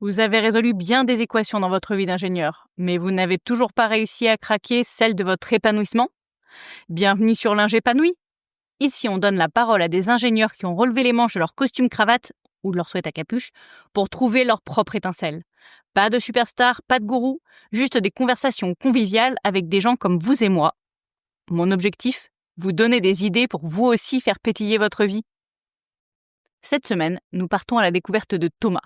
Vous avez résolu bien des équations dans votre vie d'ingénieur, mais vous n'avez toujours pas réussi à craquer celle de votre épanouissement? Bienvenue sur l'Ingépanoui. Ici, on donne la parole à des ingénieurs qui ont relevé les manches de leur costume cravate ou de leur sweat à capuche pour trouver leur propre étincelle. Pas de superstar, pas de gourou, juste des conversations conviviales avec des gens comme vous et moi. Mon objectif, vous donner des idées pour vous aussi faire pétiller votre vie. Cette semaine, nous partons à la découverte de Thomas.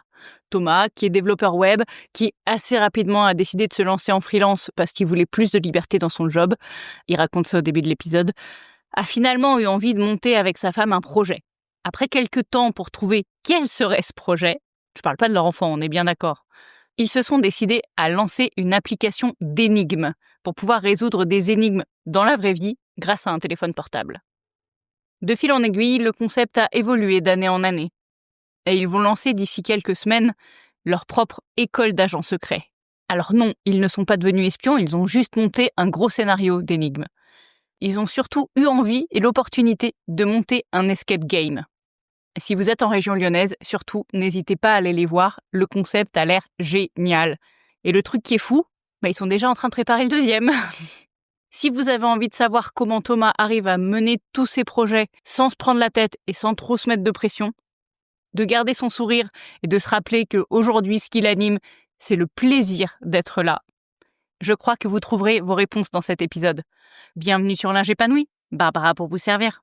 Thomas, qui est développeur web, qui assez rapidement a décidé de se lancer en freelance parce qu'il voulait plus de liberté dans son job, il raconte ça au début de l'épisode, a finalement eu envie de monter avec sa femme un projet. Après quelques temps pour trouver quel serait ce projet, je parle pas de leur enfant, on est bien d'accord, ils se sont décidés à lancer une application d'énigmes pour pouvoir résoudre des énigmes dans la vraie vie grâce à un téléphone portable. De fil en aiguille, le concept a évolué d'année en année. Et ils vont lancer d'ici quelques semaines leur propre école d'agents secrets. Alors non, ils ne sont pas devenus espions, ils ont juste monté un gros scénario d'énigmes. Ils ont surtout eu envie et l'opportunité de monter un escape game. Si vous êtes en région lyonnaise, surtout, n'hésitez pas à aller les voir, le concept a l'air génial. Et le truc qui est fou, ils sont déjà en train de préparer le deuxième. Si vous avez envie de savoir comment Thomas arrive à mener tous ses projets sans se prendre la tête et sans trop se mettre de pression, de garder son sourire et de se rappeler qu'aujourd'hui, ce qui l'anime, c'est le plaisir d'être là, je crois que vous trouverez vos réponses dans cet épisode. Bienvenue sur l'Ingépanoui, Barbara pour vous servir.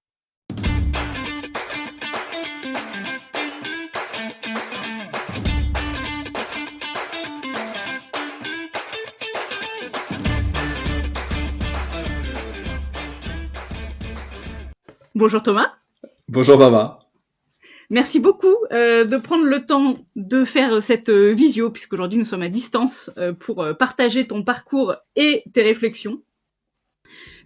Bonjour Thomas. Bonjour Barbara. Merci beaucoup de prendre le temps de faire cette visio, puisqu'aujourd'hui nous sommes à distance pour partager ton parcours et tes réflexions.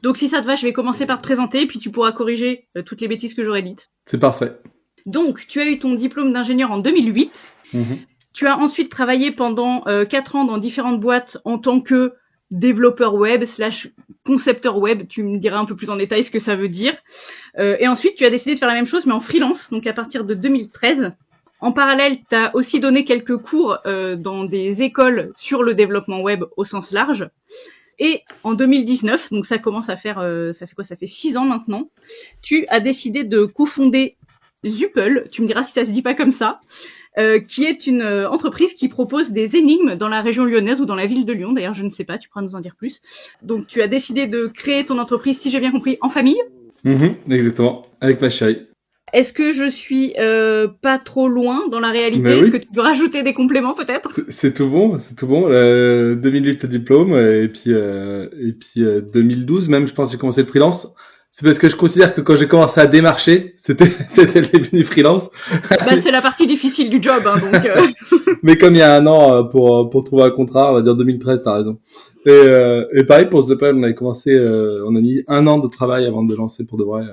Donc si ça te va, je vais commencer par te présenter, puis tu pourras corriger toutes les bêtises que j'aurais dites. C'est parfait. Donc, tu as eu ton diplôme d'ingénieur en 2008. Tu as ensuite travaillé pendant 4 ans dans différentes boîtes en tant que développeur web / concepteur web. Tu me diras un peu plus en détail ce que ça veut dire. Et ensuite, tu as décidé de faire la même chose, mais en freelance, donc à partir de 2013. En parallèle, tu as aussi donné quelques cours dans des écoles sur le développement web au sens large. Et en 2019, donc ça commence à faire, ça fait 6 ans maintenant, tu as décidé de cofonder Zupel, tu me diras si ça se dit pas comme ça, qui est une entreprise qui propose des énigmes dans la région lyonnaise ou dans la ville de Lyon. D'ailleurs, je ne sais pas, tu pourras nous en dire plus. Donc, tu as décidé de créer ton entreprise, si j'ai bien compris, en famille. Exactement, avec ma chérie. Est-ce que je suis pas trop loin dans la réalité? Oui. Est-ce que tu peux rajouter des compléments peut-être? C'est tout bon. 2008 le diplôme et puis 2012 même, je pense que j'ai commencé le freelance. C'est parce que je considère que quand j'ai commencé à démarcher, c'était le début du freelance. C'est la partie difficile du job, hein, donc. Mais comme il y a un an pour trouver un contrat, on va dire 2013, t'as raison. Et pareil pour Zupel, on avait commencé, on a mis 1 an de travail avant de lancer pour de vrai.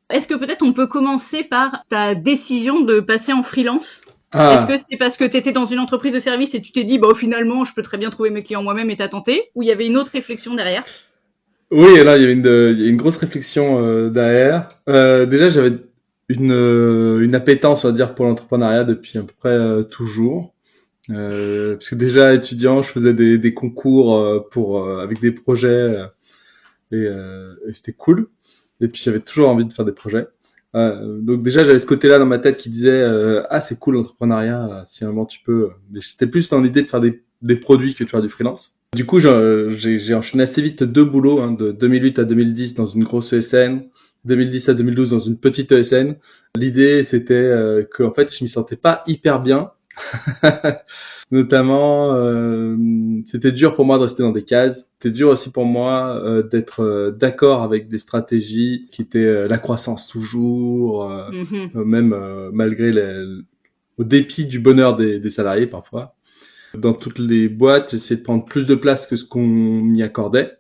Est-ce que peut-être on peut commencer par ta décision de passer en freelance? Est-ce que c'est parce que tu étais dans une entreprise de service et tu t'es dit finalement je peux très bien trouver mes clients moi-même et t'as tenté, ou il y avait une autre réflexion derrière? Oui, là il y avait une grosse réflexion derrière. Déjà j'avais une appétence, on va dire, pour l'entrepreneuriat depuis à peu près toujours. Parce que déjà étudiant, je faisais des concours pour avec des projets et c'était cool. Et puis j'avais toujours envie de faire des projets. Donc déjà j'avais ce côté-là dans ma tête qui disait c'est cool l'entrepreneuriat, si à un moment tu peux. Mais c'était plus dans l'idée de faire des produits que de faire du freelance. Du coup j'ai enchaîné assez vite 2 boulots, de 2008 à 2010 dans une grosse ESN, 2010 à 2012 dans une petite ESN. L'idée c'était que en fait je m'y sentais pas hyper bien. Notamment c'était dur pour moi de rester dans des cases. C'était dur aussi pour moi d'être d'accord avec des stratégies qui étaient la croissance toujours, même malgré au dépit du bonheur des salariés parfois. Dans toutes les boîtes, j'essayais de prendre plus de place que ce qu'on m'y accordait.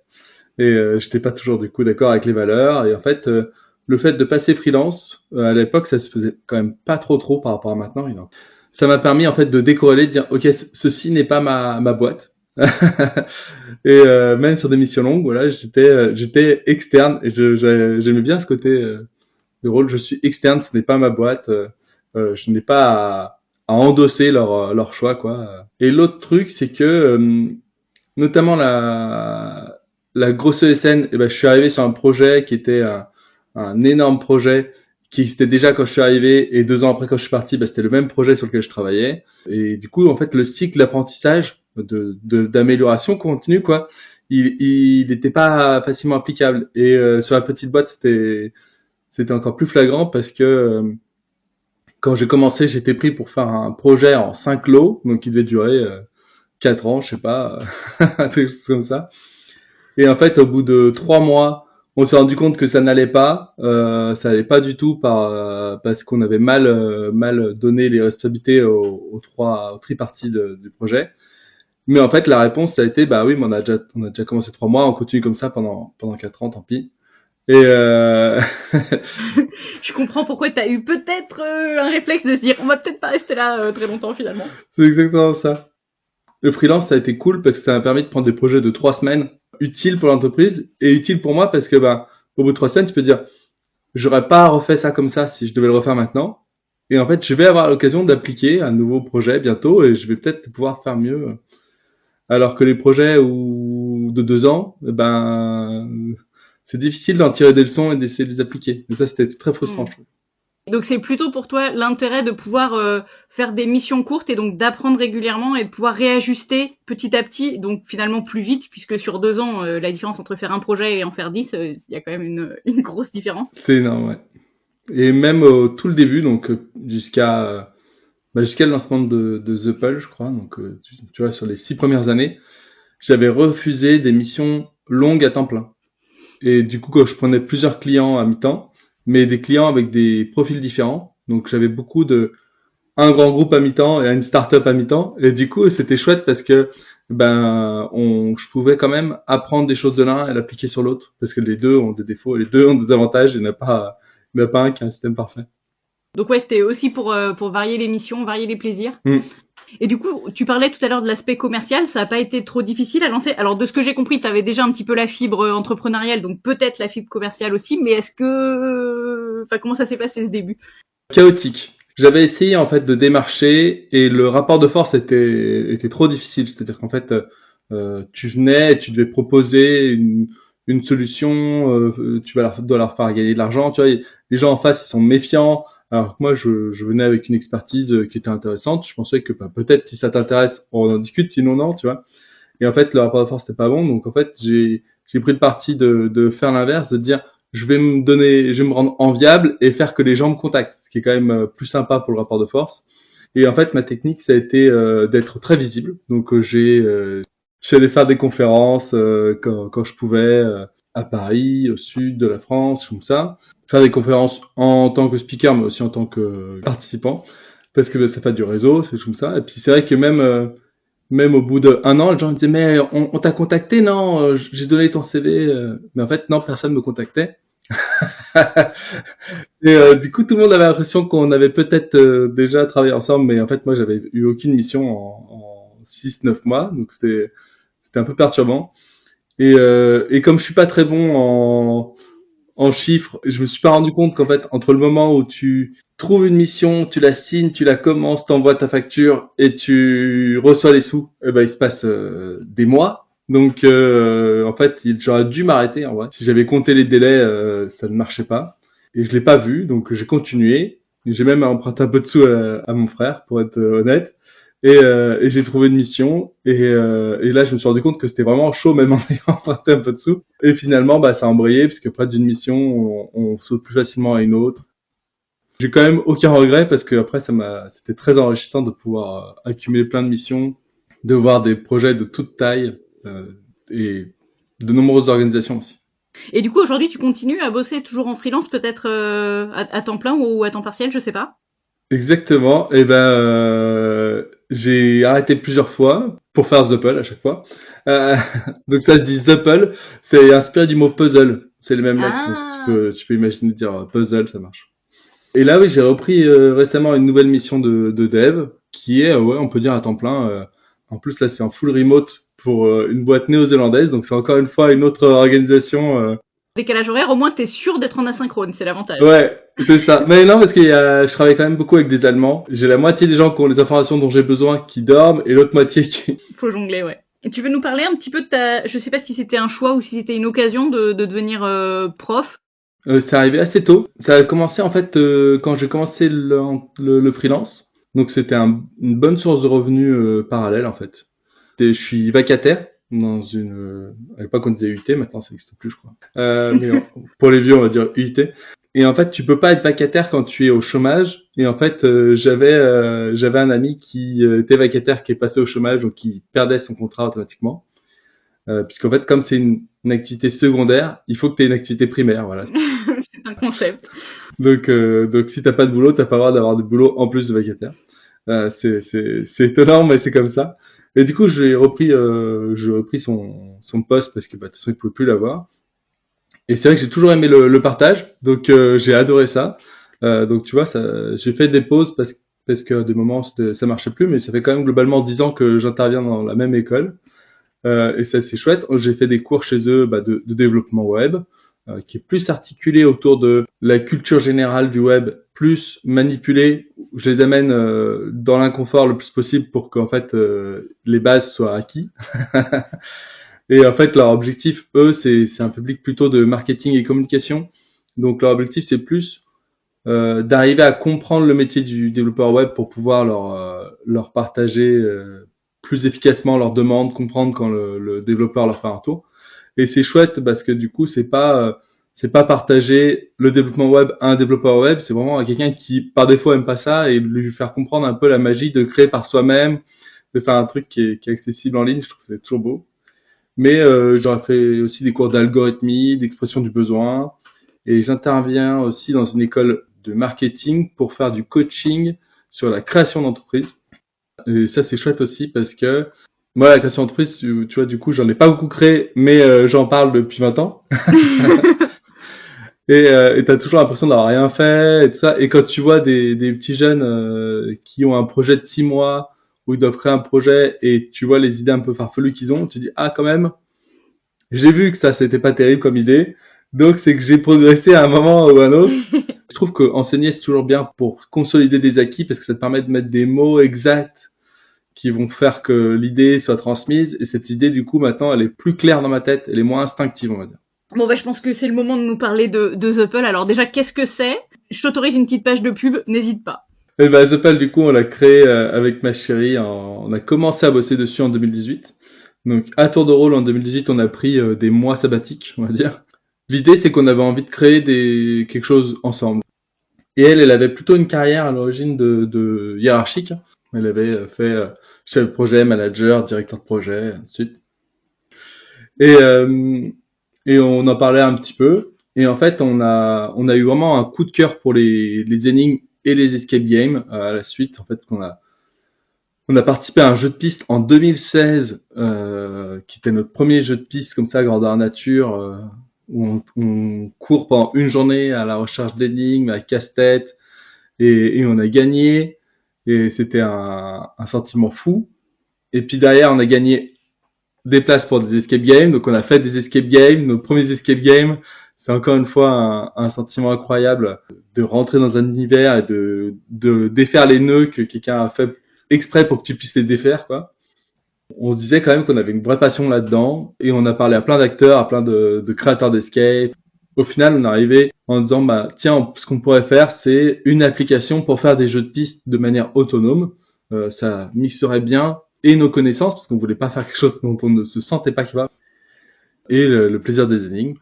Et j'étais pas toujours du coup d'accord avec les valeurs. Et en fait, le fait de passer freelance, à l'époque, ça se faisait quand même pas trop par rapport à maintenant. Donc, ça m'a permis en fait de décorréler, de dire ok, ceci n'est pas ma boîte. Et même sur des missions longues, voilà, j'étais externe et j'aimais bien ce côté de rôle. Je suis externe, ce n'est pas ma boîte. Je n'ai pas à endosser leur choix, quoi. Et l'autre truc, c'est que notamment la grosse ESN, eh ben, je suis arrivé sur un projet qui était un énorme projet qui existait déjà quand je suis arrivé, et 2 ans après quand je suis parti, bah, c'était le même projet sur lequel je travaillais. Et du coup, en fait, le cycle d'apprentissage, d'amélioration continue, quoi, il n'était pas facilement applicable. Et sur la petite boîte, c'était encore plus flagrant parce que quand j'ai commencé, j'étais pris pour faire un projet en 5 lots, donc qui devait durer 4 ans, je sais pas, un truc comme ça. Et en fait, au bout de 3 mois, on s'est rendu compte que ça allait pas du tout parce qu'on avait mal donné les responsabilités aux triparties du projet. Mais en fait, la réponse ça a été bah oui, mais on a déjà commencé 3 mois, on continue comme ça pendant 4 ans, tant pis. Et Je comprends pourquoi tu as eu peut-être un réflexe de se dire on va peut-être pas rester là très longtemps finalement. c'est exactement ça. Le freelance, ça a été cool parce que ça m'a permis de prendre des projets de 3 semaines utiles pour l'entreprise et utiles pour moi parce que bah au bout de 3 semaines, tu peux dire j'aurais pas refait ça comme ça si je devais le refaire maintenant. Et en fait, je vais avoir l'occasion d'appliquer un nouveau projet bientôt et je vais peut-être pouvoir faire mieux. Alors que les projets de 2 ans, ben, c'est difficile d'en tirer des leçons et d'essayer de les appliquer. Et ça, c'était très frustrant, je trouve. Donc c'est plutôt pour toi l'intérêt de pouvoir faire des missions courtes et donc d'apprendre régulièrement et de pouvoir réajuster petit à petit, donc finalement plus vite, puisque sur 2 ans, la différence entre faire un projet et en faire 10, il y a quand même une grosse différence. C'est énorme, ouais. Et même au tout le début, donc jusqu'à le lancement de The Pulse, je crois, donc tu vois, sur les 6 premières années, j'avais refusé des missions longues à temps plein. Et du coup, quand je prenais plusieurs clients à mi-temps, mais des clients avec des profils différents, donc j'avais beaucoup de un grand groupe à mi-temps et une start-up à mi-temps, et du coup, c'était chouette parce que je pouvais quand même apprendre des choses de l'un et l'appliquer sur l'autre, parce que les deux ont des défauts, les deux ont des avantages, il n'y en a pas un qui a un système parfait. Donc ouais, c'était aussi pour varier les missions, varier les plaisirs. Mm. Et du coup, tu parlais tout à l'heure de l'aspect commercial, ça n'a pas été trop difficile à lancer. Alors de ce que j'ai compris, tu avais déjà un petit peu la fibre entrepreneuriale, donc peut-être la fibre commerciale aussi, mais est-ce que... Enfin, comment ça s'est passé ce début? Chaotique. J'avais essayé en fait de démarcher et le rapport de force était trop difficile. C'est-à-dire qu'en fait, tu venais et tu devais proposer une solution, dois leur faire gagner de l'argent. Tu vois, les gens en face ils sont méfiants. Alors que moi, je venais avec une expertise qui était intéressante. Je pensais que peut-être si ça t'intéresse, on en discute. Sinon non, tu vois. Et en fait, le rapport de force n'était pas bon. Donc en fait, j'ai pris le parti de faire l'inverse, de dire je vais me rendre enviable et faire que les gens me contactent, ce qui est quand même plus sympa pour le rapport de force. Et en fait, ma technique, ça a été d'être très visible. Donc j'allais faire des conférences quand je pouvais à Paris, au sud de la France, comme ça. Faire des conférences en tant que speaker, mais aussi en tant que participant, parce que ça fait du réseau, c'est comme ça. Et puis c'est vrai que même au bout d'un an, les gens me disaient mais on t'a contacté, non? J'ai donné ton CV, mais en fait non, personne me contactait. Et du coup, tout le monde avait l'impression qu'on avait peut-être déjà travaillé ensemble, mais en fait, moi, j'avais eu aucune mission en 6-9 mois, donc c'était un peu perturbant. Et comme je suis pas très bon en chiffres, je me suis pas rendu compte qu'en fait, entre le moment où tu trouves une mission, tu la signes, tu la commences, t'envoies ta facture et tu reçois les sous, eh ben il se passe des mois. Donc en fait, j'aurais dû m'arrêter en vrai. Si j'avais compté les délais, ça ne marchait pas. Et je l'ai pas vu, donc j'ai continué. J'ai même emprunté un peu de sous à mon frère, pour être honnête. Et j'ai trouvé une mission. Et là, je me suis rendu compte que c'était vraiment chaud, même en ayant emprunté un peu de sous. Et finalement, ça a embrayé, puisque près d'une mission, on saute plus facilement à une autre. J'ai quand même aucun regret, parce que après, c'était très enrichissant de pouvoir accumuler plein de missions, de voir des projets de toute taille, et de nombreuses organisations aussi. Et du coup, aujourd'hui, tu continues à bosser toujours en freelance, peut-être à temps plein ou à temps partiel, je sais pas. Exactement. Et j'ai arrêté plusieurs fois pour faire Zuppel à chaque fois. Euh, donc ça se dit Zuppel, c'est inspiré du mot puzzle. C'est les mêmes lettres. Donc tu peux imaginer dire puzzle, ça marche. Et là oui, j'ai repris récemment une nouvelle mission de dev qui est ouais, on peut dire à temps plein. En plus là, c'est en full remote pour une boîte néo-zélandaise. Donc c'est encore une fois une autre organisation. Décalage horaire, au moins, t'es sûr d'être en asynchrone, c'est l'avantage. Ouais, C'est ça. Mais non, parce que je travaille quand même beaucoup avec des Allemands. J'ai la moitié des gens qui ont les informations dont j'ai besoin qui dorment et l'autre moitié qui... Faut jongler, ouais. Et tu veux nous parler un petit peu de je sais pas si c'était un choix ou si c'était une occasion de devenir prof. C'est arrivé assez tôt. Ça a commencé en fait quand j'ai commencé le freelance. Donc c'était une bonne source de revenus parallèle en fait. Je suis vacataire dans à l'époque on disait UT, maintenant ça n'existe plus je crois. Pour les vieux on va dire UT. Et en fait tu peux pas être vacataire quand tu es au chômage. Et en fait j'avais un ami qui était vacataire qui est passé au chômage donc qui perdait son contrat automatiquement. Puisqu'en fait comme c'est une activité secondaire, il faut que tu aies une activité primaire, voilà. C'est un concept. Donc si t'as pas de boulot, t'as pas le droit d'avoir de boulot en plus de vacataire. C'est étonnant, mais c'est comme ça. Et du coup, j'ai repris son poste parce que bah, de toute façon, il pouvait plus l'avoir. Et c'est vrai que j'ai toujours aimé le partage, donc j'ai adoré ça. Donc tu vois, j'ai fait des pauses parce que des moments ça marchait plus, mais ça fait quand même globalement 10 ans que j'interviens dans la même école. Et ça c'est chouette. J'ai fait des cours chez eux de développement web, qui est plus articulé autour de la culture générale du web, plus manipulé. Je les amène dans l'inconfort le plus possible pour qu'en fait les bases soient acquis. Et en fait leur objectif, eux, c'est un public plutôt de marketing et communication. Donc leur objectif c'est plus d'arriver à comprendre le métier du développeur web pour pouvoir leur partager plus efficacement leurs demandes, comprendre quand le développeur leur fait un retour. Et c'est chouette parce que du coup c'est pas partager le développement web à un développeur web, c'est vraiment à quelqu'un qui par défaut aime pas ça et lui faire comprendre un peu la magie de créer par soi-même, de faire un truc qui est accessible en ligne. Je trouve que c'est toujours beau. Mais j'aurais fait aussi des cours d'algorithmie, d'expression du besoin, et j'interviens aussi dans une école de marketing pour faire du coaching sur la création d'entreprise. Et ça c'est chouette aussi parce que moi la création d'entreprise, tu vois, du coup j'en ai pas beaucoup créé, mais j'en parle depuis 20 ans. Et t'as toujours l'impression d'avoir rien fait et tout ça. Et quand tu vois des petits jeunes qui ont un projet de 6 mois où ils doivent créer un projet et tu vois les idées un peu farfelues qu'ils ont, tu dis ah quand même, j'ai vu que ça c'était pas terrible comme idée. Donc c'est que j'ai progressé à un moment ou à un autre. Je trouve que enseigner c'est toujours bien pour consolider des acquis parce que ça te permet de mettre des mots exacts qui vont faire que l'idée soit transmise. Et cette idée du coup maintenant elle est plus claire dans ma tête, elle est moins instinctive on va dire. Bon bah je pense que c'est le moment de nous parler de Zuppel. Alors déjà qu'est-ce que c'est? Je t'autorise une petite page de pub, n'hésite pas. Et bah Zuppel du coup on l'a créé avec ma chérie, on a commencé à bosser dessus en 2018. Donc à tour de rôle en 2018 on a pris des mois sabbatiques on va dire. L'idée c'est qu'on avait envie de créer quelque chose ensemble. Et elle avait plutôt une carrière à l'origine de hiérarchique. Elle avait fait chef de projet, manager, directeur de projet, ainsi de suite. Et on en parlait un petit peu. Et en fait, on a eu vraiment un coup de cœur pour les énigmes et les escape games à la suite. En fait, on a participé à un jeu de piste en 2016, qui était notre premier jeu de piste comme ça, grandeur nature, où on court pendant une journée à la recherche d'énigmes, à casse-tête, et on a gagné. Et c'était un sentiment fou. Et puis derrière, on a gagné des places pour des escape games. Donc on a fait des escape games, nos premiers escape games. C'est encore une fois un sentiment incroyable de rentrer dans un univers et de défaire les nœuds que quelqu'un a fait exprès pour que tu puisses les défaire, quoi. On se disait quand même qu'on avait une vraie passion là-dedans et on a parlé à plein d'acteurs, à plein de créateurs d'escape. Au final, on est arrivé en disant, bah, tiens, ce qu'on pourrait faire, c'est une application pour faire des jeux de piste de manière autonome. Ça mixerait bien et nos connaissances, parce qu'on voulait pas faire quelque chose dont on ne se sentait pas capable, et le plaisir des énigmes.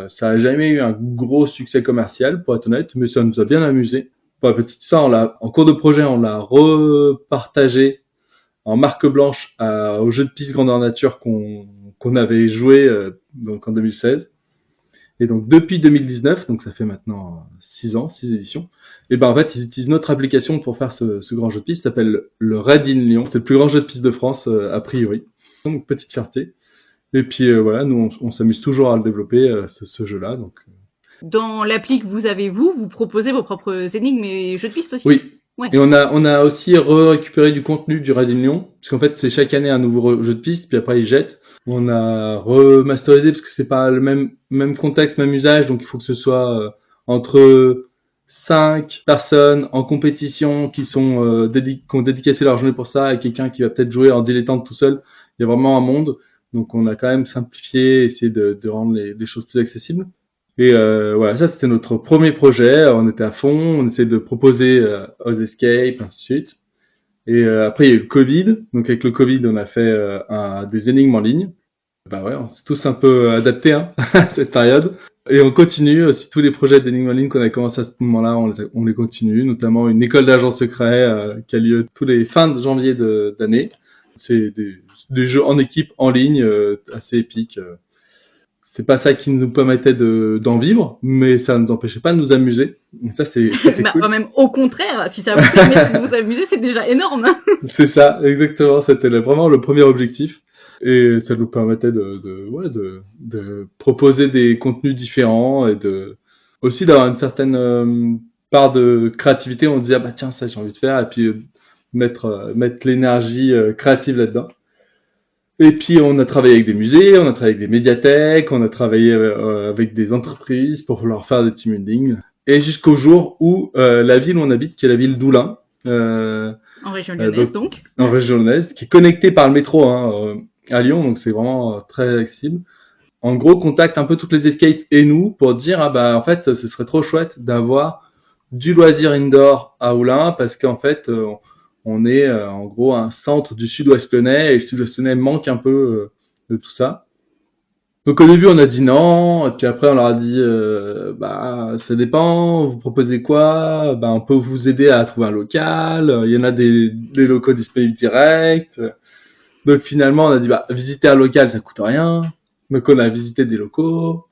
Ça a jamais eu un gros succès commercial, pour être honnête, mais ça nous a bien amusé. Pour la petite histoire, en cours de projet, on l'a repartagé en marque blanche au jeu de piste grandeur nature qu'on avait joué donc en 2016. Et donc depuis 2019, donc ça fait maintenant 6 ans, 6 éditions, et ben en fait ils utilisent notre application pour faire ce grand jeu de piste, ça s'appelle le Raid in Lyon, c'est le plus grand jeu de piste de France a priori. Donc petite fierté. Et puis voilà, nous on s'amuse toujours à le développer ce jeu-là. Donc. Dans l'appli que vous avez vous proposez vos propres énigmes et jeux de piste aussi. Oui. Ouais. Et on a aussi récupéré du contenu du Raid in Lyon, parce qu'en fait c'est chaque année un nouveau jeu de piste, puis après ils jettent. On a remasterisé parce que c'est pas le même contexte, même usage, donc il faut que ce soit entre 5 personnes en compétition qui sont qui ont dédicacé leur journée pour ça, et quelqu'un qui va peut-être jouer en dilettante tout seul. Il y a vraiment un monde. Donc on a quand même simplifié, essayé de rendre les choses plus accessibles. Et voilà, ça c'était notre premier projet. On était à fond, on essayait de proposer Oz Escape, ainsi de suite. Et après il y a eu le Covid. Donc avec le Covid, on a fait des énigmes en ligne. Bah ouais, on s'est tous un peu adaptés à cette période. Et on continue aussi tous les projets d'énigmes en ligne qu'on a commencé à ce moment-là, on les continue, notamment une école d'agents secrets qui a lieu tous les fins de janvier d'année. C'est des jeux en équipe, en ligne, assez épiques. C'est pas ça qui nous permettait d'en vivre, mais ça ne nous empêchait pas de nous amuser. Et ça, c'est cool. Même au contraire, si ça vous permet de vous amuser, c'est déjà énorme. C'est ça, exactement. C'était vraiment le premier objectif. Et ça nous permettait de proposer des contenus différents et aussi d'avoir une certaine part de créativité. On se dit, ah bah tiens, ça j'ai envie de faire, et puis mettre l'énergie créative là-dedans. Et puis on a travaillé avec des musées, on a travaillé avec des médiathèques, on a travaillé avec des entreprises pour leur faire des team building. Et jusqu'au jour où la ville où on habite, qui est la ville d'Oulin, en région lyonnaise donc. En région lyonnaise, qui est connectée par le métro à Lyon, donc c'est vraiment très accessible. En gros, contacte un peu toutes les escapes et nous pour dire ah bah en fait ce serait trop chouette d'avoir du loisir indoor à Oulin, parce qu'en fait on est en gros un centre du sud-ouest lyonnais, et le sud-ouest lyonnais manque un peu de tout ça. Donc au début on a dit non, et puis après on leur a dit bah ça dépend, vous proposez quoi, bah on peut vous aider à trouver un local, il y en a des locaux disponibles direct. Donc finalement on a dit bah visiter un local ça coûte rien. Donc on a visité des locaux.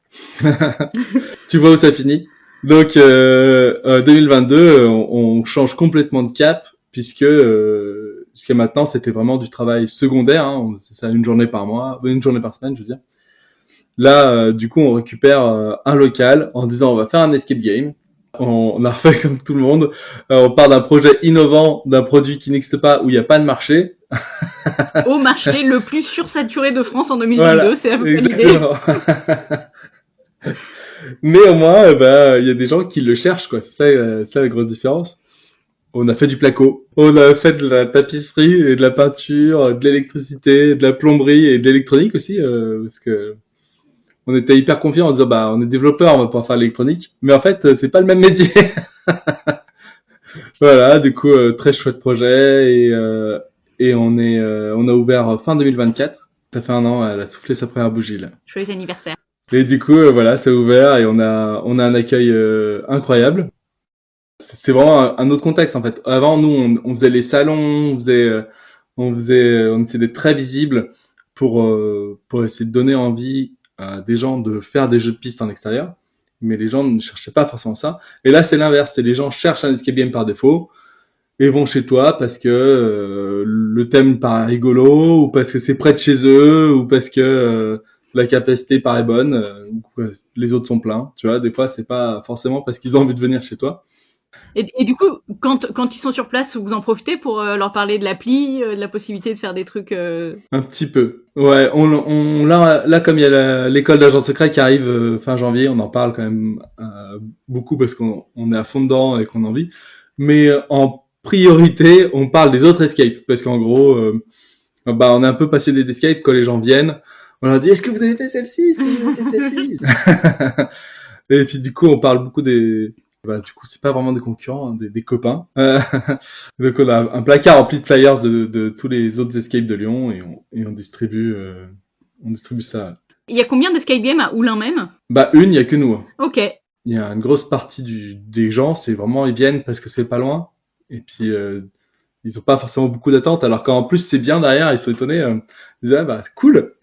Tu vois où ça finit. Donc 2022 on change complètement de cap, puisque jusqu'à maintenant c'était vraiment du travail secondaire, c'est ça, une journée par semaine je veux dire. Là du coup on récupère un local en disant on va faire un escape game. On a refait comme tout le monde. On part d'un projet innovant, d'un produit qui n'existe pas, où il n'y a pas de marché. Au marché le plus sursaturé de France en 2022, voilà, c'est à peu près l'idée. Mais au moins, il y a des gens qui le cherchent, quoi. C'est ça la grosse différence. On a fait du placo. On a fait de la tapisserie et de la peinture, de l'électricité, de la plomberie et de l'électronique aussi, parce que on était hyper confiants en disant bah on est développeur, on va pouvoir faire l'électronique. Mais en fait, c'est pas le même métier. Voilà, du coup très chouette projet, et on a ouvert fin 2024. Ça fait un an, elle a soufflé sa première bougie là. Joyeux anniversaire. Et du coup voilà, c'est ouvert, et on a un accueil incroyable. C'est vraiment un autre contexte en fait. Avant nous on faisait les salons, on essayait d'être très visible pour essayer de donner envie à des gens de faire des jeux de piste en extérieur. Mais les gens ne cherchaient pas forcément ça. Et là, c'est l'inverse. C'est les gens cherchent un escape game par défaut et vont chez toi parce que le thème paraît rigolo, ou parce que c'est près de chez eux, ou parce que la capacité paraît bonne, ou les autres sont pleins. Tu vois, des fois, c'est pas forcément parce qu'ils ont envie de venir chez toi. Et du coup, quand ils sont sur place, vous en profitez pour leur parler de l'appli, de la possibilité de faire des trucs Un petit peu. Ouais, là comme il y a l'école d'agents secrets qui arrive fin janvier, on en parle quand même beaucoup parce qu'on est à fond dedans et qu'on en vit. Mais en priorité, on parle des autres escapes, parce qu'en gros, on est un peu passionné d'escape. Quand les gens viennent, on leur dit est-ce que vous avez fait celle-ci, est-ce que vous avez fait celle-ci. Et puis du coup, on parle beaucoup du coup, c'est pas vraiment des concurrents, des copains. Donc on a un placard rempli de flyers de tous les autres escapes de Lyon, et on distribue ça. Il y a combien d'escape games à Oulin même ? Il y a que nous. Ok. Il y a une grosse partie des gens, c'est vraiment, ils viennent parce que c'est pas loin, et puis ils ont pas forcément beaucoup d'attentes, alors qu'en plus c'est bien derrière, ils sont étonnés, ils disent c'est cool.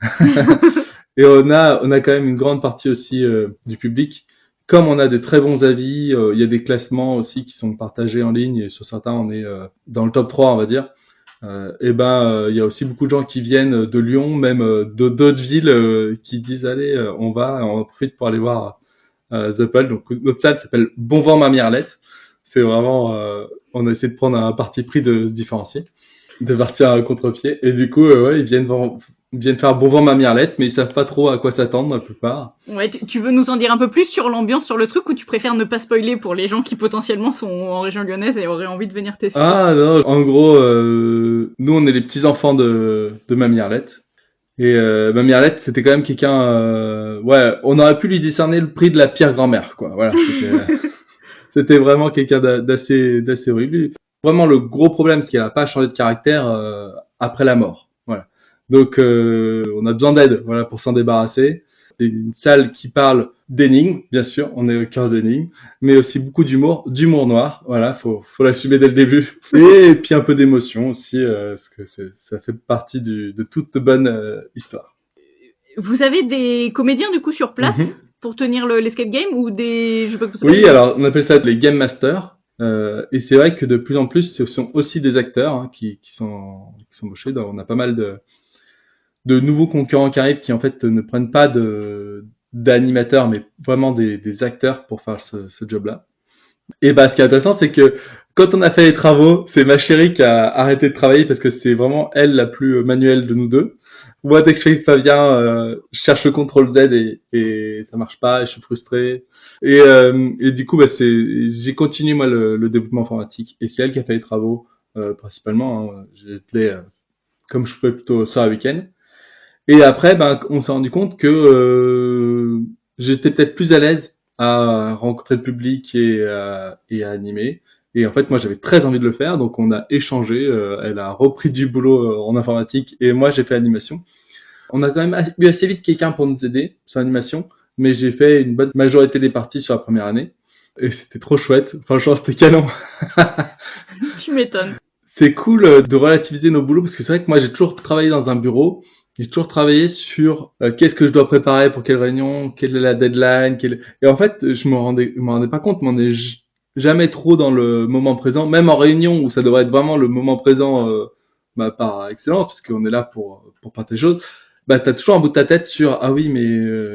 Et on a quand même une grande partie aussi du public. Comme on a des très bons avis, il y a des classements aussi qui sont partagés en ligne, et sur certains on est dans le top 3 on va dire. Il y a aussi beaucoup de gens qui viennent de Lyon, même d'autres villes, qui disent allez on profite pour aller voir The Pulse. Donc notre salle s'appelle Bon Vent Ma Mierlette. C'est vraiment on a essayé de prendre un parti pris de se différencier. de partir à contre-pied. Et du coup, ouais, ils viennent faire bon vent ma Mirlette, mais ils savent pas trop à quoi s'attendre la plupart. Ouais, tu veux nous en dire un peu plus sur l'ambiance, sur le truc, ou tu préfères ne pas spoiler pour les gens qui potentiellement sont en région lyonnaise et auraient envie de venir tester? Ah non, en gros, nous on est les petits enfants de ma Mirlette. Et Mamie Arlette, c'était quand même quelqu'un, ouais, on aurait pu lui décerner le prix de la pire grand-mère, quoi. Voilà, c'était vraiment quelqu'un d'assez horrible. Vraiment, le gros problème, c'est qu'elle n'a pas changé de caractère après la mort. Voilà. Donc, on a besoin d'aide, voilà, pour s'en débarrasser. C'est une salle qui parle d'énigmes, bien sûr, on est au cœur d'énigmes, mais aussi beaucoup d'humour noir. Voilà, faut l'assumer dès le début. Et puis un peu d'émotion aussi, parce que ça fait partie de toute bonne histoire. Vous avez des comédiens du coup sur place pour tenir l'escape game ou des... Je sais pas que Oui, alors on appelle ça les game masters. Et c'est vrai que de plus en plus, ce sont aussi des acteurs qui sont embauchés. Donc, on a pas mal de nouveaux concurrents qui arrivent qui en fait ne prennent pas d'animateurs, mais vraiment des acteurs pour faire ce job-là. Et bah, ce qui est intéressant, c'est que quand on a fait les travaux, c'est ma chérie qui a arrêté de travailler parce que c'est vraiment elle la plus manuelle de nous deux. Moi, dès que je fais Fabien, je cherche le contrôle Z et ça marche pas, et je suis frustré. Et du coup, bah, j'ai continué moi le développement informatique et c'est elle qui a fait les travaux principalement. Hein. J'ai été comme je pouvais plutôt soir et week-end. Et après, ben, on s'est rendu compte que j'étais peut-être plus à l'aise à rencontrer le public et à animer. Et en fait, moi, j'avais très envie de le faire, donc on a échangé. Elle a repris du boulot en informatique et moi, j'ai fait l'animation. On a quand même eu assez vite quelqu'un pour nous aider sur l'animation, mais j'ai fait une bonne majorité des parties sur la première année. Et c'était trop chouette. Franchement, c'était canon. Tu m'étonnes. C'est cool de relativiser nos boulots parce que c'est vrai que moi, j'ai toujours travaillé dans un bureau. J'ai toujours travaillé sur qu'est-ce que je dois préparer pour quelle réunion, quelle est la deadline, et en fait, je me rendais pas compte, mais on n'est jamais trop dans le moment présent, même en réunion où ça devrait être vraiment le moment présent bah, par excellence, parce qu'on est là pour partager des choses. Bah, t'as toujours un bout de ta tête sur ah oui, mais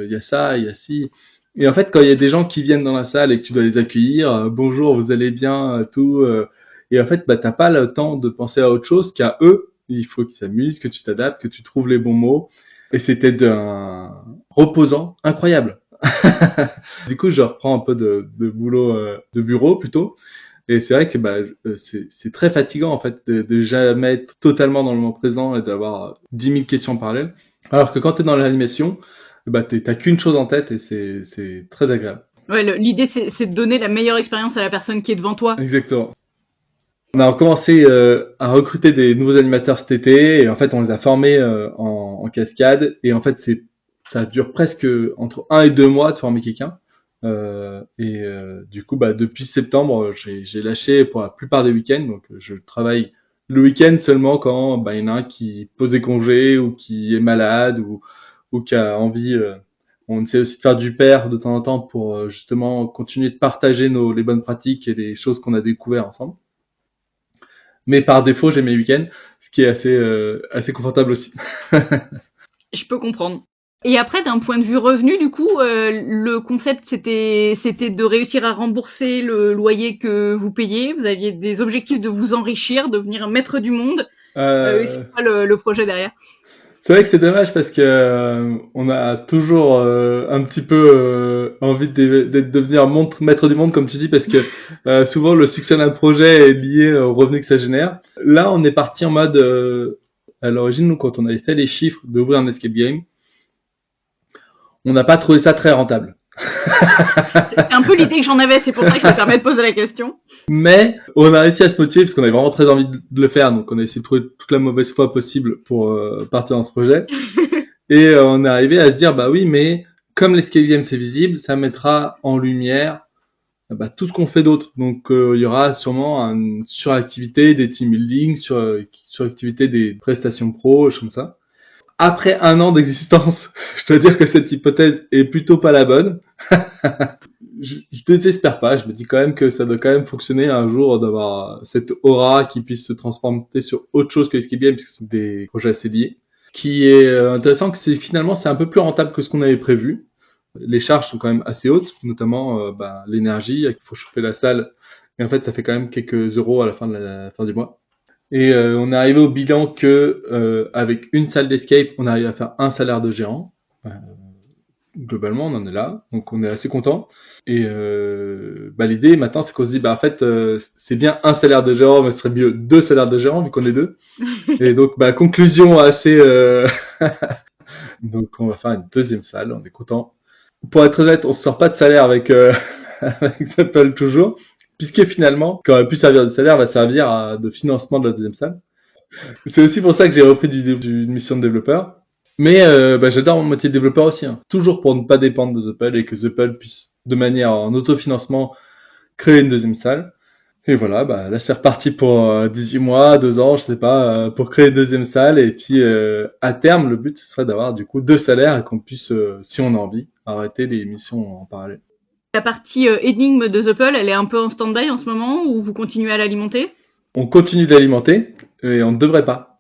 il y a ça, il y a ci. Et en fait, quand il y a des gens qui viennent dans la salle et que tu dois les accueillir, bonjour, vous allez bien, tout. Et en fait, bah, t'as pas le temps de penser à autre chose qu'à eux. Il faut qu'ils s'amusent, que tu t'adaptes, que tu trouves les bons mots. Et c'était d'un reposant incroyable. Du coup, je reprends un peu de boulot de bureau plutôt. Et c'est vrai que bah, c'est très fatigant en fait de jamais être totalement dans le moment présent et d'avoir 10 000 questions en parallèle. Alors que quand tu es dans l'animation, bah, t'as qu'une chose en tête et c'est très agréable. Ouais, l'idée c'est de donner la meilleure expérience à la personne qui est devant toi. Exactement. On a commencé à recruter des nouveaux animateurs cet été et en fait on les a formés en cascade et en fait ça dure presque entre 1 et 2 mois de former quelqu'un du coup bah depuis septembre j'ai lâché pour la plupart des week-ends donc je travaille le week-end seulement quand bah il y en a un qui pose des congés ou qui est malade ou qui a envie on essaie aussi de faire du pair de temps en temps pour justement continuer de partager les bonnes pratiques et les choses qu'on a découvertes ensemble. Mais par défaut, j'ai mes week-ends, ce qui est assez confortable aussi. Je peux comprendre. Et après, d'un point de vue revenu, du coup, le concept c'était de réussir à rembourser le loyer que vous payez. Vous aviez des objectifs de vous enrichir, de devenir maître du monde. C'est quoi le projet derrière? C'est vrai que c'est dommage parce que on a toujours un petit peu envie d'être devenir maître du monde comme tu dis parce que souvent le succès d'un projet est lié au revenu que ça génère. Là, on est parti en mode à l'origine nous quand on avait fait les chiffres d'ouvrir un escape game, on n'a pas trouvé ça très rentable. C'est un peu l'idée que j'en avais, c'est pour ça que je me permets de poser la question. Mais on a réussi à se motiver parce qu'on avait vraiment très envie de le faire, donc on a essayé de trouver toute la mauvaise foi possible pour partir dans ce projet. Et on est arrivé à se dire bah oui, mais comme l'escape game c'est visible, ça mettra en lumière bah, tout ce qu'on fait d'autre. Donc il y aura sûrement une suractivité des team building, suractivité des prestations pro, choses comme ça. Après 1 an d'existence, je dois dire que cette hypothèse est plutôt pas la bonne. Je désespère pas, je me dis quand même que ça doit quand même fonctionner un jour d'avoir cette aura qui puisse se transformer sur autre chose que l'escape game, puisque c'est des projets assez liés. Ce qui est intéressant, que finalement c'est un peu plus rentable que ce qu'on avait prévu. Les charges sont quand même assez hautes, notamment l'énergie, il faut chauffer la salle, et en fait ça fait quand même quelques euros à la fin du mois. Et on est arrivé au bilan que avec une salle d'escape, on arrive à faire un salaire de gérant. Globalement, on en est là, donc on est assez content. Et l'idée maintenant, c'est qu'on se dit, en fait, c'est bien un salaire de gérant, mais ce serait mieux deux salaires de gérant vu qu'on est deux. Et donc, conclusion assez. Donc, on va faire une deuxième salle. On est content. Pour être honnête, on se sort pas de salaire avec avec Apple toujours, puisque finalement, ce qui aurait pu servir de salaire va servir de financement de la deuxième salle. C'est aussi pour ça que j'ai repris d'une mission de développeur. Mais j'adore mon métier de développeur aussi, hein. Toujours pour ne pas dépendre de Zepple et que Zepple puisse, de manière en autofinancement, créer une deuxième salle. Et voilà, là c'est reparti pour 18 mois, 2 ans, je sais pas, pour créer une deuxième salle. Et puis à terme, le but ce serait d'avoir du coup deux salaires et qu'on puisse, si on a envie, arrêter les missions en parallèle. La partie énigme de The Pearl, elle est un peu en stand-by en ce moment ou vous continuez à l'alimenter? On continue d'alimenter et on ne devrait pas.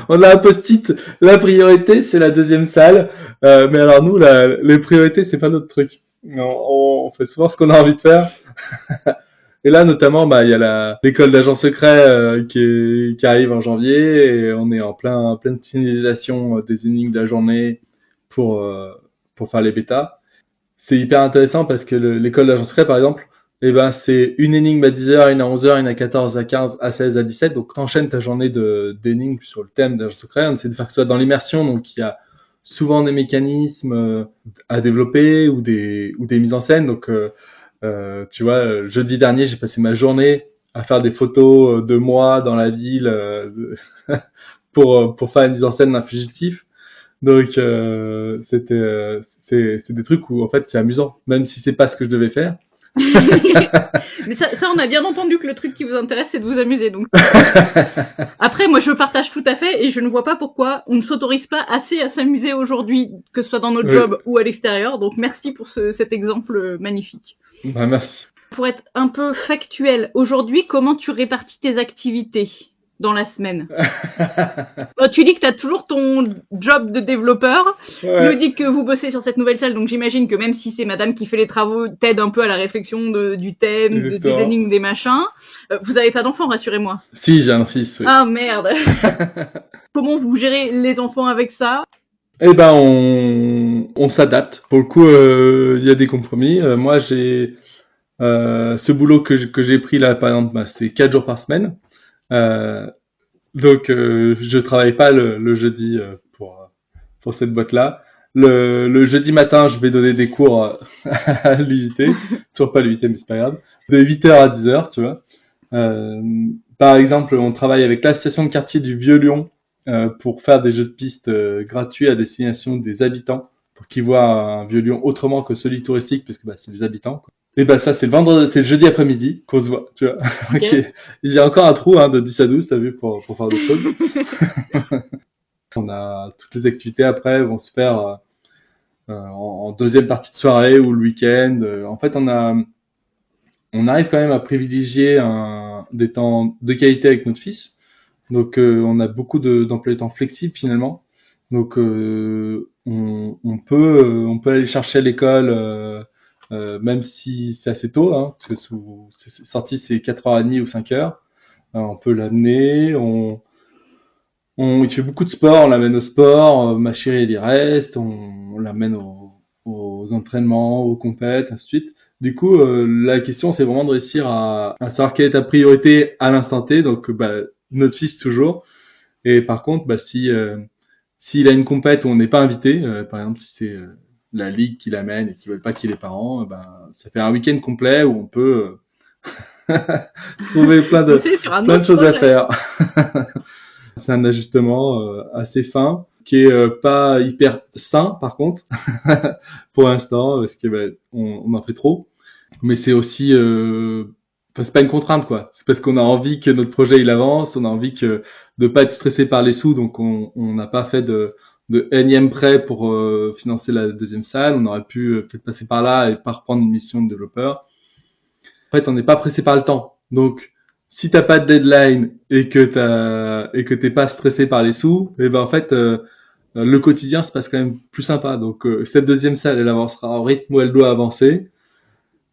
On a un post-it, la priorité c'est la deuxième salle, mais alors nous, les priorités c'est pas notre truc. On fait souvent ce qu'on a envie de faire. Et là, notamment, il y a l'école d'agents secrets qui arrive en janvier et on est en pleine finalisation des énigmes de la journée pour faire les bêtas. C'est hyper intéressant parce que l'école d'agents secrets, par exemple, c'est une énigme à 10h, une à 11h, une à 14, à 15, à 16, à 17. Donc, t'enchaînes ta journée d'énigmes sur le thème d'agents secrets. On essaie de faire que ce soit dans l'immersion. Donc, il y a souvent des mécanismes à développer ou des mises en scène. Donc, tu vois, jeudi dernier, j'ai passé ma journée à faire des photos de moi dans la ville pour faire une mise en scène d'un fugitif. Donc c'est des trucs où en fait c'est amusant, même si c'est pas ce que je devais faire. Mais ça, on a bien entendu que le truc qui vous intéresse, c'est de vous amuser. Donc après, moi, je partage tout à fait et je ne vois pas pourquoi on ne s'autorise pas assez à s'amuser aujourd'hui, que ce soit dans notre job ou à l'extérieur. Donc merci pour cet exemple magnifique. Merci. Pour être un peu factuel, aujourd'hui, comment tu répartis tes activités dans la semaine? Tu dis que tu as toujours ton job de développeur. Ouais. Tu nous dis que vous bossez sur cette nouvelle salle, donc j'imagine que même si c'est madame qui fait les travaux, t'aide un peu à la réflexion du thème, des énigmes, des machins. Vous avez pas d'enfants, rassurez-moi. Si, j'ai un fils. Oui. Ah merde. Comment vous gérez les enfants avec ça? On s'adapte. Pour le coup, il y a des compromis. Moi, j'ai ce boulot que j'ai pris là, par exemple, c'est 4 jours par semaine. Donc je travaille pas le jeudi pour cette boîte-là. Le jeudi matin, je vais donner des cours à l'UIT, toujours pas l'UIT mais c'est pas grave, de 8h à 10h, tu vois. Par exemple, on travaille avec l'association de quartier du Vieux-Lyon pour faire des jeux de piste gratuits à destination des habitants pour qu'ils voient un Vieux-Lyon autrement que celui touristique parce que c'est des habitants, quoi. Et ça c'est le jeudi après-midi qu'on se voit, tu vois. Okay. Il y a encore un trou de 10 à 12, t'as vu, pour faire d'autres choses. On a toutes les activités après vont se faire en deuxième partie de soirée ou le week-end. En fait, on arrive quand même à privilégier des temps de qualité avec notre fils. Donc on a beaucoup d'emplois de temps flexibles finalement. Donc on peut aller chercher à l'école même si c'est assez tôt, hein, parce que c'est sorti c'est 4h30 ou 5h. On peut l'amener, il fait beaucoup de sport, on l'amène au sport, ma chérie elle y reste, on l'amène aux entraînements, aux compètes, ainsi de suite. Du coup, la question c'est vraiment de réussir à savoir quelle est ta priorité à l'instant T, donc notre fils toujours. Et par contre, s'il a une compète où on n'est pas invité, par exemple si c'est la ligue qui l'amène et qui veulent pas qu'il ait les parents, ça fait un week-end complet où on peut trouver plein de choses à faire. C'est un ajustement assez fin qui est pas hyper sain par contre pour l'instant parce que on en fait trop, mais c'est aussi c'est pas une contrainte quoi, c'est parce qu'on a envie que notre projet il avance, on a envie de pas être stressé par les sous, donc on n'a pas fait de énième prêt pour financer la deuxième salle. On aurait pu peut-être passer par là et pas reprendre une mission de développeur. En fait, on n'est pas pressé par le temps. Donc, si t'as pas de deadline et que t'es pas stressé par les sous, en fait, le quotidien se passe quand même plus sympa. Donc, cette deuxième salle, elle avancera au rythme où elle doit avancer.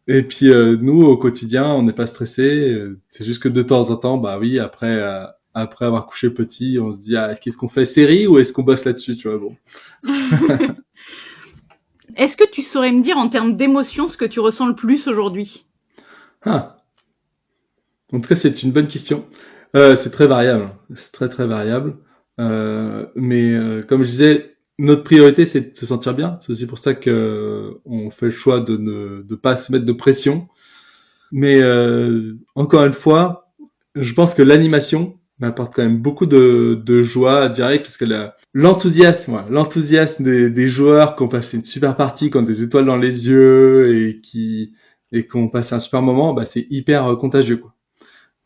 Et puis nous, au quotidien, on n'est pas stressé. C'est juste que de temps en temps, bah oui, après avoir couché petit, on se dit ah, qu'est-ce qu'on fait série ou est-ce qu'on bosse là-dessus, tu vois, bon. Est-ce que tu saurais me dire en termes d'émotion ce que tu ressens le plus aujourd'hui? Ah, en tout cas, c'est une bonne question. C'est très variable, c'est très très variable. Mais comme je disais, notre priorité c'est de se sentir bien. C'est aussi pour ça que on fait le choix de ne de pas se mettre de pression. Mais encore une fois, je pense que l'animation m'apporte quand même beaucoup de joie directe parce que l'enthousiasme des joueurs qui ont passé une super partie, qui ont des étoiles dans les yeux et qui ont passé un super moment, bah c'est hyper contagieux quoi.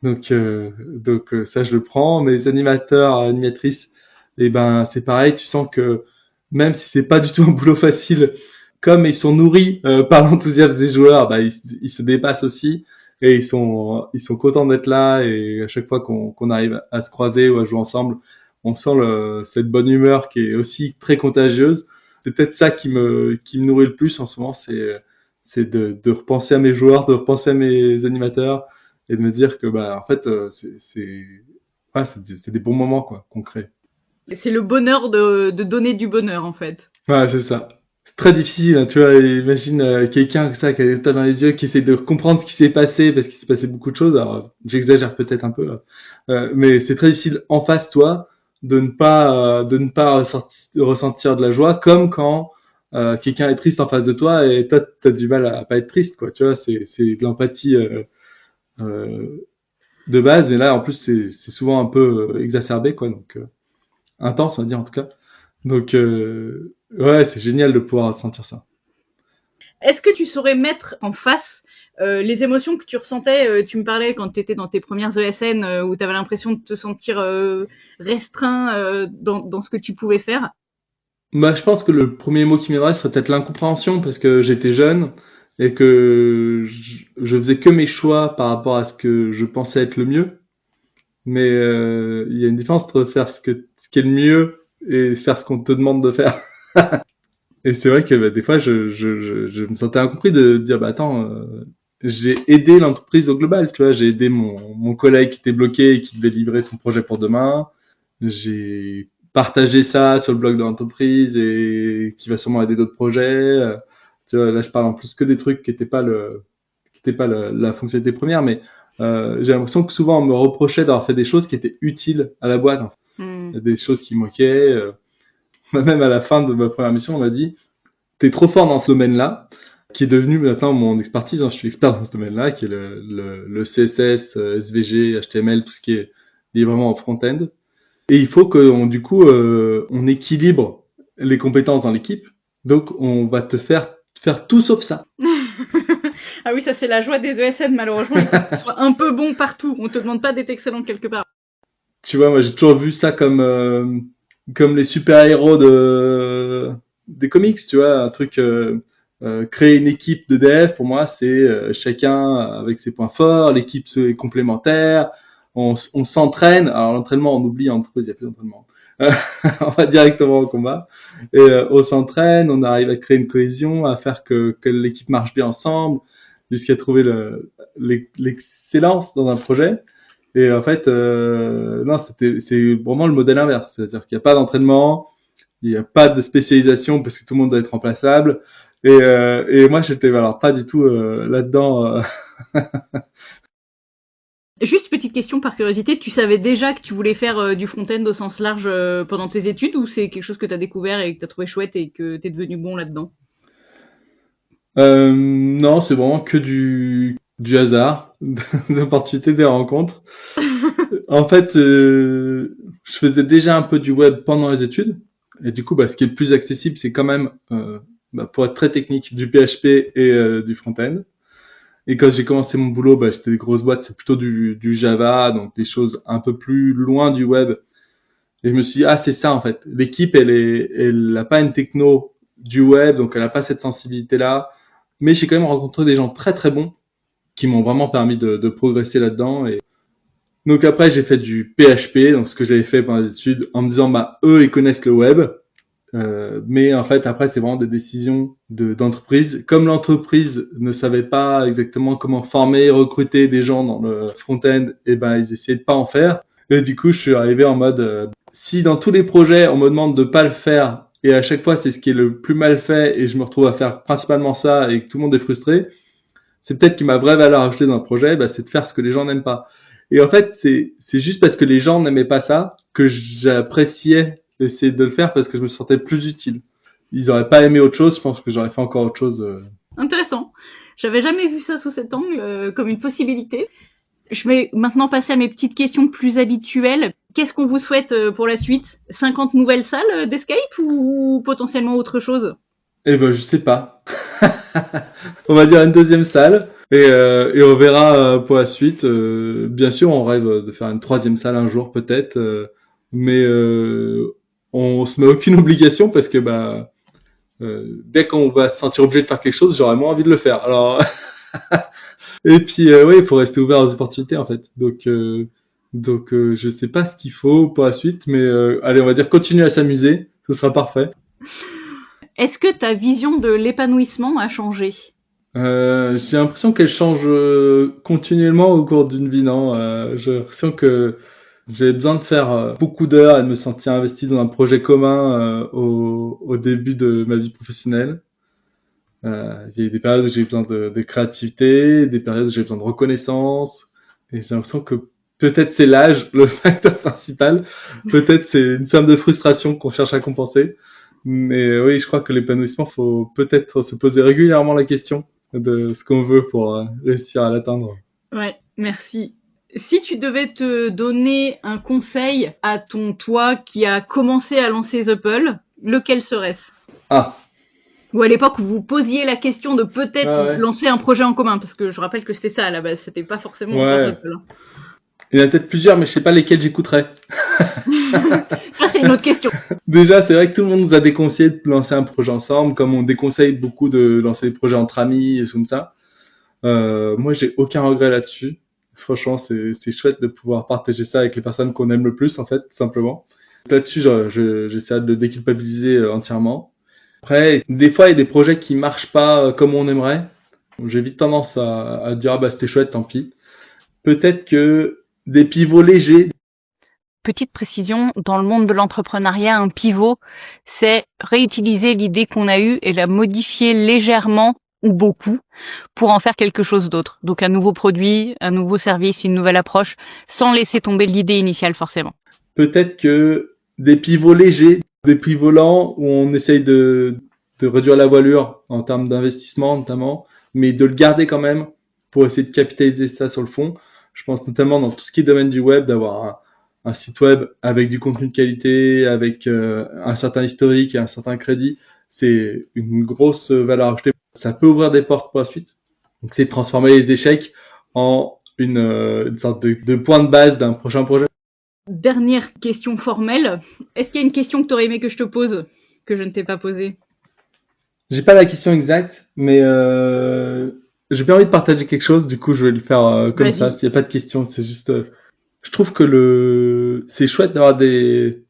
Donc ça je le prends. Mes animateurs, animatrices, et ben c'est pareil. Tu sens que même si c'est pas du tout un boulot facile, comme ils sont nourris par l'enthousiasme des joueurs, bah ils se dépassent aussi et ils sont contents d'être là. Et à chaque fois qu'on arrive à se croiser ou à jouer ensemble, on sent cette bonne humeur qui est aussi très contagieuse. C'est peut-être ça qui me nourrit le plus en ce moment, c'est de repenser à mes joueurs, de repenser à mes animateurs et de me dire que bah en fait c'est des bons moments quoi qu'on crée. C'est le bonheur de donner du bonheur en fait. Ouais, c'est ça. C'est très difficile, hein, tu vois, imagine quelqu'un comme ça qui a des étoiles dans les yeux qui essaie de comprendre ce qui s'est passé parce qu'il s'est passé beaucoup de choses. Alors j'exagère peut-être un peu mais c'est très difficile en face toi de ne pas ressentir de la joie comme quand quelqu'un est triste en face de toi et toi t'as du mal à pas être triste quoi, tu vois, c'est de l'empathie euh, de base, et là en plus c'est souvent un peu exacerbé quoi, donc intense on va dire en tout cas. Donc ouais, c'est génial de pouvoir sentir ça. Est-ce que tu saurais mettre en face les émotions que tu ressentais tu me parlais quand tu étais dans tes premières ESN où tu avais l'impression de te sentir restreint dans ce que tu pouvais faire. Bah je pense que le premier mot qui m'aiderait serait peut-être l'incompréhension parce que j'étais jeune et que je faisais que mes choix par rapport à ce que je pensais être le mieux, mais il y a une différence entre faire ce qui est le mieux et faire ce qu'on te demande de faire. Et c'est vrai que bah, des fois, je me sentais incompris de dire, bah attends, j'ai aidé l'entreprise au global, tu vois, j'ai aidé mon collègue qui était bloqué et qui devait livrer son projet pour demain. J'ai partagé ça sur le blog de l'entreprise et qui va sûrement aider d'autres projets. Tu vois, là, je parle en plus que des trucs qui étaient pas la fonctionnalité première, mais j'ai l'impression que souvent on me reprochait d'avoir fait des choses qui étaient utiles à la boîte, en Hmm. fait. Des choses qui manquaient. Même à la fin de ma première mission, on m'a dit t'es trop fort dans ce domaine-là, qui est devenu maintenant mon expertise, hein, je suis expert dans ce domaine-là, qui est le CSS, SVG, HTML, tout ce qui est lié vraiment au front-end. Et il faut que du coup, on équilibre les compétences dans l'équipe. Donc, on va te faire tout sauf ça. Ah oui, ça c'est la joie des ESN malheureusement, il faut que tu sois un peu bon partout. On te demande pas d'être excellent quelque part. Tu vois, moi, j'ai toujours vu ça comme les super-héros des comics, tu vois, un truc créer une équipe de dev pour moi c'est chacun avec ses points forts, l'équipe est complémentaire, on s'entraîne. Alors l'entraînement on oublie en entreprise, il y a plus d'entraînement. On va directement au combat et on s'entraîne, on arrive à créer une cohésion, à faire que l'équipe marche bien ensemble jusqu'à trouver l'excellence dans un projet. Et en fait non, c'est vraiment le modèle inverse, c'est-à-dire qu'il n'y a pas d'entraînement, il n'y a pas de spécialisation parce que tout le monde doit être remplaçable. Et moi, j'étais alors pas du tout là-dedans. Juste petite question par curiosité, tu savais déjà que tu voulais faire du front-end au sens large pendant tes études ou c'est quelque chose que tu as découvert et que tu as trouvé chouette et que tu es devenu bon là-dedans? Non, c'est vraiment que du hasard, des opportunités, des rencontres. En fait, je faisais déjà un peu du web pendant les études. Et du coup, bah, ce qui est le plus accessible, c'est quand même, bah, pour être très technique, du PHP et du front-end. Et quand j'ai commencé mon boulot, bah, c'était des grosses boîtes, c'est plutôt du Java, donc des choses un peu plus loin du web. Et je me suis dit, ah, c'est ça, en fait. L'équipe, elle a pas une techno du web, donc elle a pas cette sensibilité-là. Mais j'ai quand même rencontré des gens très très bons qui m'ont vraiment permis de progresser là-dedans. Et donc après, j'ai fait du PHP, donc ce que j'avais fait pendant les études, en me disant, bah, eux, ils connaissent le web. Mais en fait, après, c'est vraiment des décisions d'entreprise. Comme l'entreprise ne savait pas exactement comment former, recruter des gens dans le front-end, et ben ils essayaient de pas en faire. Et du coup, je suis arrivé en mode si dans tous les projets on me demande de pas le faire et à chaque fois c'est ce qui est le plus mal fait et je me retrouve à faire principalement ça et que tout le monde est frustré, c'est peut-être que ma vraie valeur ajoutée dans le projet, bah, c'est de faire ce que les gens n'aiment pas. Et en fait, c'est juste parce que les gens n'aimaient pas ça que j'appréciais essayer de le faire parce que je me sentais plus utile. Ils auraient pas aimé autre chose, je pense que j'aurais fait encore autre chose. Intéressant. J'avais jamais vu ça sous cet angle, comme une possibilité. Je vais maintenant passer à mes petites questions plus habituelles. Qu'est-ce qu'on vous souhaite pour la suite? 50 nouvelles salles d'escape ou potentiellement autre chose? Eh ben, je sais pas. On va dire une deuxième salle et on verra pour la suite. Bien sûr, on rêve de faire une troisième salle un jour peut-être, mais on se met aucune obligation parce que bah dès qu'on va se sentir obligé de faire quelque chose, j'aurais moins envie de le faire. Alors et puis oui, il faut rester ouvert aux opportunités en fait. Donc je sais pas ce qu'il faut pour la suite, mais allez, on va dire continuer à s'amuser, ce sera parfait. Est-ce que ta vision de l'épanouissement a changé? J'ai l'impression qu'elle change continuellement au cours d'une vie, non j'ai l'impression que j'ai besoin de faire beaucoup d'heures et de me sentir investi dans un projet commun au début de ma vie professionnelle. Il y a eu des périodes où j'ai eu besoin de créativité, des périodes où j'ai besoin de reconnaissance, et j'ai l'impression que peut-être c'est l'âge, le facteur principal, peut-être c'est une somme de frustration qu'on cherche à compenser, mais oui, je crois que l'épanouissement, faut peut-être se poser régulièrement la question de ce qu'on veut pour réussir à l'atteindre. Ouais, merci. Si tu devais te donner un conseil à ton toi qui a commencé à lancer Apple, lequel serait-ce? Ah, Ou à l'époque où vous posiez la question de peut-être ouais. lancer un projet en commun, parce que je rappelle que c'était ça à la base, c'était pas forcément encore Ouais. Apple. Il y en a peut-être plusieurs, mais je sais pas lesquels j'écouterais. Ça, c'est une autre question. Déjà, c'est vrai que tout le monde nous a déconseillé de lancer un projet ensemble, comme on déconseille beaucoup de lancer des projets entre amis et comme ça. Moi, j'ai aucun regret là-dessus. Franchement, c'est chouette de pouvoir partager ça avec les personnes qu'on aime le plus, en fait, tout simplement. Là-dessus, j'essaie de le déculpabiliser entièrement. Après, des fois, il y a des projets qui marchent pas comme on aimerait. J'ai vite tendance à dire, ah bah c'était chouette, tant pis. Peut-être que des pivots légers. Petite précision, dans le monde de l'entrepreneuriat, un pivot, c'est réutiliser l'idée qu'on a eue et la modifier légèrement ou beaucoup pour en faire quelque chose d'autre. Donc un nouveau produit, un nouveau service, une nouvelle approche, sans laisser tomber l'idée initiale forcément. Peut-être que des pivots légers, des pivots lents où on essaye de réduire la voilure en termes d'investissement notamment, mais de le garder quand même pour essayer de capitaliser ça sur le fond. Je pense notamment dans tout ce qui est domaine du web, d'avoir un site web avec du contenu de qualité, avec un certain historique et un certain crédit. C'est une grosse valeur ajoutée. Ça peut ouvrir des portes pour la suite. Donc c'est de transformer les échecs en une sorte de point de base d'un prochain projet. Dernière question formelle. Est-ce qu'il y a une question que tu aurais aimé que je te pose, que je ne t'ai pas posée? J'ai pas la question exacte, mais j'ai bien envie de partager quelque chose, du coup je vais le faire comme Vas-y. ça. S'il n'y a pas de question, c'est juste, je trouve que c'est chouette d'avoir des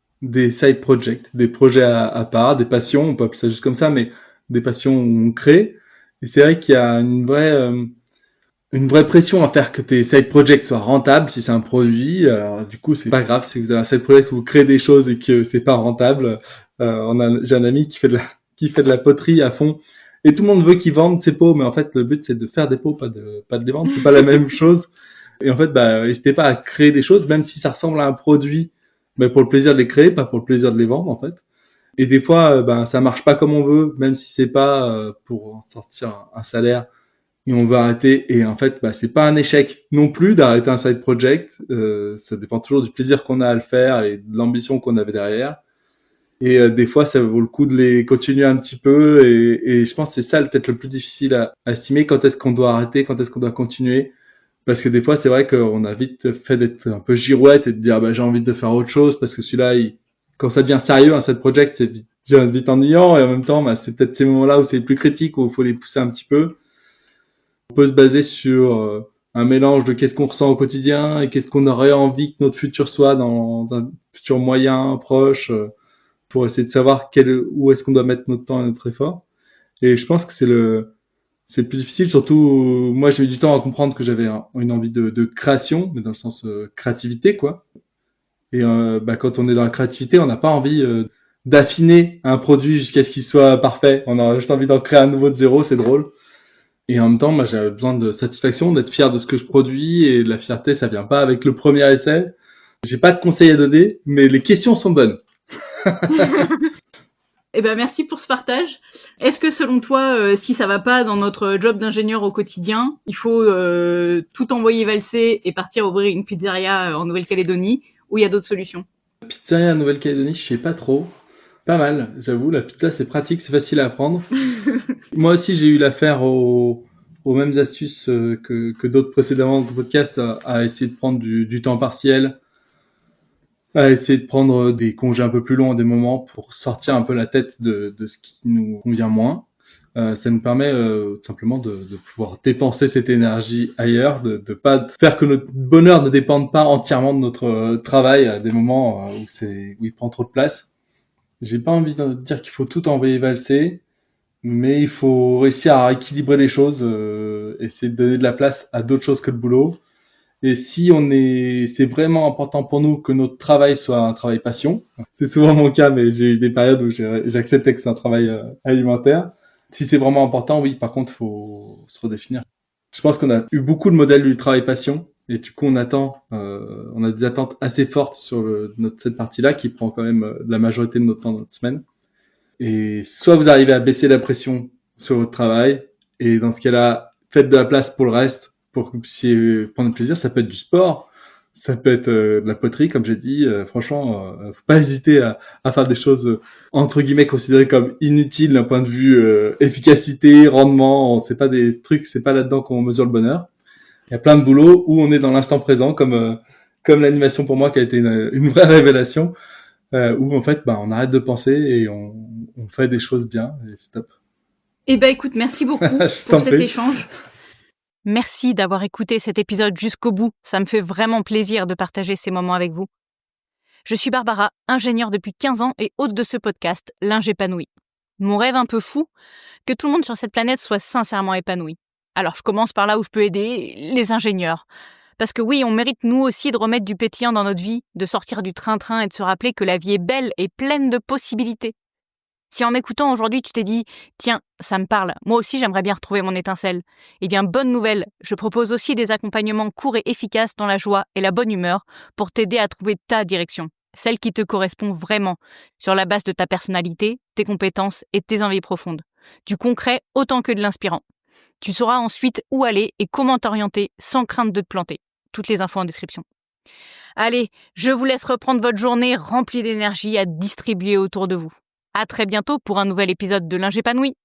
side projects, des projets à part, des passions, on peut appeler ça juste comme ça, mais des passions où on crée. Et c'est vrai qu'il y a une vraie pression à faire que tes side projects soient rentables si c'est un produit. Alors du coup c'est pas grave si vous avez un side project où vous créez des choses et que c'est pas rentable. J'ai un ami qui fait de la poterie à fond et tout le monde veut qu'il vende ses pots, mais en fait le but c'est de faire des pots, pas de les vendre. C'est pas la même chose. Et en fait bah n'hésitez pas à créer des choses même si ça ressemble à un produit, mais pour le plaisir de les créer, pas pour le plaisir de les vendre en fait. Et des fois ben ça marche pas comme on veut, même si c'est pas pour en sortir un salaire et on va arrêter. Et en fait, bah, c'est pas un échec non plus d'arrêter un side project. Ça dépend toujours du plaisir qu'on a à le faire et de l'ambition qu'on avait derrière. Et des fois, ça vaut le coup de les continuer un petit peu. Et je pense que c'est ça peut-être le plus difficile à estimer. Quand est-ce qu'on doit arrêter, quand est-ce qu'on doit continuer. Parce que des fois, c'est vrai qu'on a vite fait d'être un peu girouette et de dire bah, j'ai envie de faire autre chose parce que celui-là, quand ça devient sérieux, un side project, c'est vite ennuyant. Et en même temps, bah, c'est peut-être ces moments-là où c'est le plus critique, où il faut les pousser un petit peu. On peut se baser sur un mélange de qu'est-ce qu'on ressent au quotidien et qu'est-ce qu'on aurait envie que notre futur soit dans un futur moyen, proche. pour essayer de savoir où est-ce qu'on doit mettre notre temps et notre effort. Et je pense que c'est le plus difficile, surtout moi j'ai eu du temps à comprendre que j'avais une envie de création, mais dans le sens créativité quoi. Et quand on est dans la créativité, on n'a pas envie d'affiner un produit jusqu'à ce qu'il soit parfait. On a juste envie d'en créer un nouveau de zéro, c'est drôle. Et en même temps, moi j'avais besoin de satisfaction, d'être fier de ce que je produis, et la fierté ça vient pas avec le premier essai. J'ai pas de conseils à donner, mais les questions sont bonnes. Eh ben merci pour ce partage. Est-ce que selon toi, si ça va pas dans notre job d'ingénieur au quotidien, il faut tout envoyer valser et partir ouvrir une pizzeria en Nouvelle-Calédonie, ou il y a d'autres solutions? Pizzeria en Nouvelle-Calédonie, je sais pas trop. Pas mal, j'avoue, la pizza c'est pratique, c'est facile à apprendre. Moi aussi j'ai eu l'affaire aux mêmes astuces que d'autres précédemment dans le podcast, à essayer de prendre du temps partiel, à essayer de prendre des congés un peu plus longs à des moments pour sortir un peu la tête de ce qui nous convient moins. Ça nous permet simplement de pouvoir dépenser cette énergie ailleurs, de pas faire que notre bonheur ne dépende pas entièrement de notre travail à des moments où il prend trop de place. J'ai pas envie de dire qu'il faut tout envoyer valser, mais il faut réussir à équilibrer les choses, essayer de donner de la place à d'autres choses que le boulot. Et si c'est vraiment important pour nous que notre travail soit un travail passion. C'est souvent mon cas, mais j'ai eu des périodes où j'acceptais que c'est un travail alimentaire. Si c'est vraiment important, oui, par contre, faut se redéfinir. Je pense qu'on a eu beaucoup de modèles du travail passion, et du coup, on a des attentes assez fortes sur cette partie-là qui prend quand même la majorité de notre temps, de notre semaine. Et soit vous arrivez à baisser la pression sur votre travail, et dans ce cas-là, faites de la place pour le reste, pour que vous puissiez prendre plaisir. Ça peut être du sport, ça peut être de la poterie, comme j'ai dit. Franchement, faut pas hésiter à faire des choses entre guillemets considérées comme inutiles d'un point de vue efficacité, rendement. C'est pas des trucs, c'est pas là-dedans qu'on mesure le bonheur. Il y a plein de boulots où on est dans l'instant présent, comme l'animation pour moi qui a été une vraie révélation, où en fait, on arrête de penser et on fait des choses bien, et c'est top. Eh ben écoute, merci beaucoup pour cet échange. Merci d'avoir écouté cet épisode jusqu'au bout. Ça me fait vraiment plaisir de partager ces moments avec vous. Je suis Barbara, ingénieure depuis 15 ans et hôte de ce podcast, L'Ingépanoui. Mon rêve un peu fou, que tout le monde sur cette planète soit sincèrement épanoui. Alors je commence par là où je peux aider, les ingénieurs. Parce que oui, on mérite nous aussi de remettre du pétillant dans notre vie, de sortir du train-train et de se rappeler que la vie est belle et pleine de possibilités. Si en m'écoutant aujourd'hui, tu t'es dit « Tiens, ça me parle, moi aussi j'aimerais bien retrouver mon étincelle », eh bien bonne nouvelle, je propose aussi des accompagnements courts et efficaces dans la joie et la bonne humeur pour t'aider à trouver ta direction, celle qui te correspond vraiment, sur la base de ta personnalité, tes compétences et tes envies profondes. Du concret autant que de l'inspirant. Tu sauras ensuite où aller et comment t'orienter sans crainte de te planter. Toutes les infos en description. Allez, je vous laisse reprendre votre journée remplie d'énergie à distribuer autour de vous. À très bientôt pour un nouvel épisode de L'Ingépanoui.